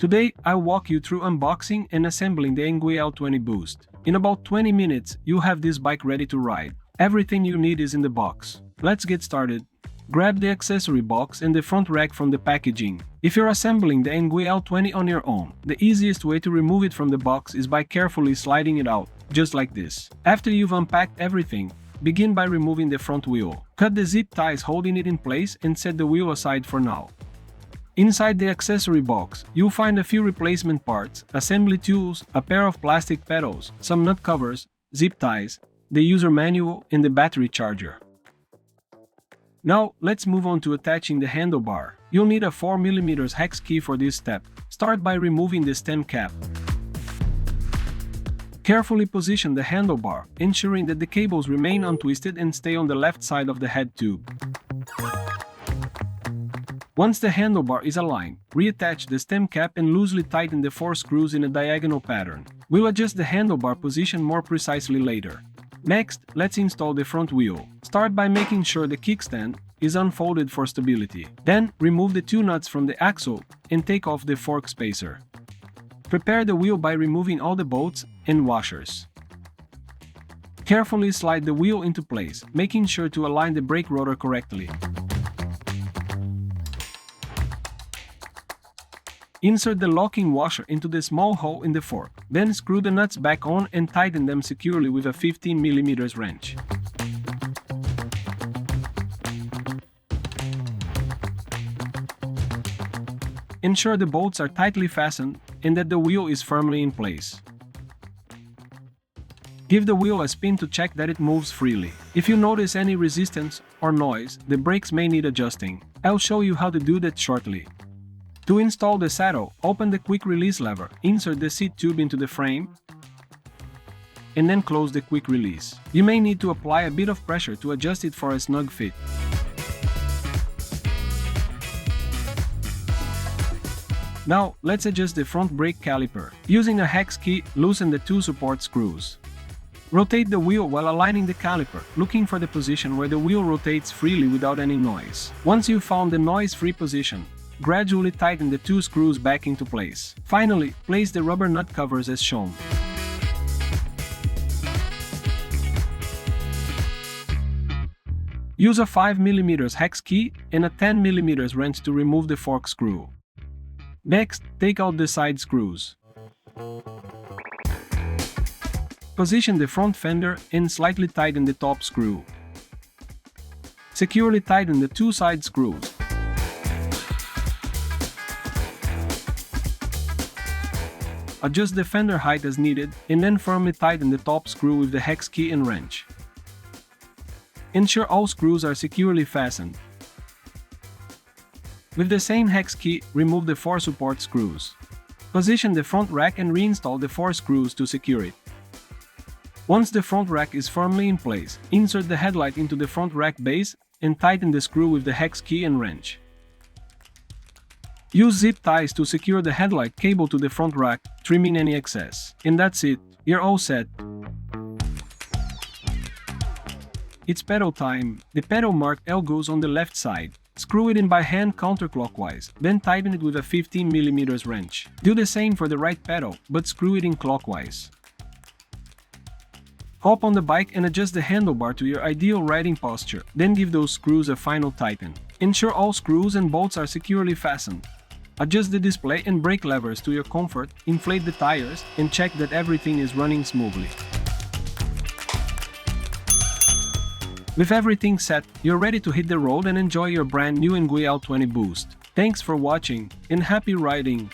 Today, I'll walk you through unboxing and assembling the Engwe L20 Boost. In about 20 minutes, you'll have this bike ready to ride. Everything you need is in the box. Let's get started. Grab the accessory box and the front rack from the packaging. If you're assembling the Engwe L20 on your own, the easiest way to remove it from the box is by carefully sliding it out, just like this. After you've unpacked everything, begin by removing the front wheel. Cut the zip ties holding it in place and set the wheel aside for now. Inside the accessory box, you'll find a few replacement parts, assembly tools, a pair of plastic pedals, some nut covers, zip ties, the user manual, and the battery charger. Now, let's move on to attaching the handlebar. You'll need a 4mm hex key for this step. Start by removing the stem cap. Carefully position the handlebar, ensuring that the cables remain untwisted and stay on the left side of the head tube. Once the handlebar is aligned, reattach the stem cap and loosely tighten the 4 screws in a diagonal pattern. We'll adjust the handlebar position more precisely later. Next, let's install the front wheel. Start by making sure the kickstand is unfolded for stability. Then, remove the 2 nuts from the axle and take off the fork spacer. Prepare the wheel by removing all the bolts and washers. Carefully slide the wheel into place, making sure to align the brake rotor correctly. Insert the locking washer into the small hole in the fork. Then screw the nuts back on and tighten them securely with a 15mm wrench. Ensure the bolts are tightly fastened and that the wheel is firmly in place. Give the wheel a spin to check that it moves freely. If you notice any resistance or noise, the brakes may need adjusting. I'll show you how to do that shortly. To install the saddle, open the quick release lever, insert the seat tube into the frame, and then close the quick release. You may need to apply a bit of pressure to adjust it for a snug fit. Now, let's adjust the front brake caliper. Using a hex key, loosen the 2 support screws. Rotate the wheel while aligning the caliper, looking for the position where the wheel rotates freely without any noise. Once you've found the noise-free position, gradually tighten the 2 screws back into place. Finally, place the rubber nut covers as shown. Use a 5mm hex key and a 10mm wrench to remove the fork screw. Next, take out the side screws. Position the front fender and slightly tighten the top screw. Securely tighten the 2 side screws. Adjust the fender height as needed, and then firmly tighten the top screw with the hex key and wrench. Ensure all screws are securely fastened. With the same hex key, remove the 4 support screws. Position the front rack and reinstall the 4 screws to secure it. Once the front rack is firmly in place, insert the headlight into the front rack base and tighten the screw with the hex key and wrench. Use zip ties to secure the headlight cable to the front rack, trimming any excess. And that's it, you're all set. It's pedal time. The pedal marked L goes on the left side. Screw it in by hand counterclockwise, then tighten it with a 15mm wrench. Do the same for the right pedal, but screw it in clockwise. Hop on the bike and adjust the handlebar to your ideal riding posture, then give those screws a final tighten. Ensure all screws and bolts are securely fastened. Adjust the display and brake levers to your comfort, inflate the tires, and check that everything is running smoothly. With everything set, you're ready to hit the road and enjoy your brand new Engwe L20 Boost. Thanks for watching, and happy riding!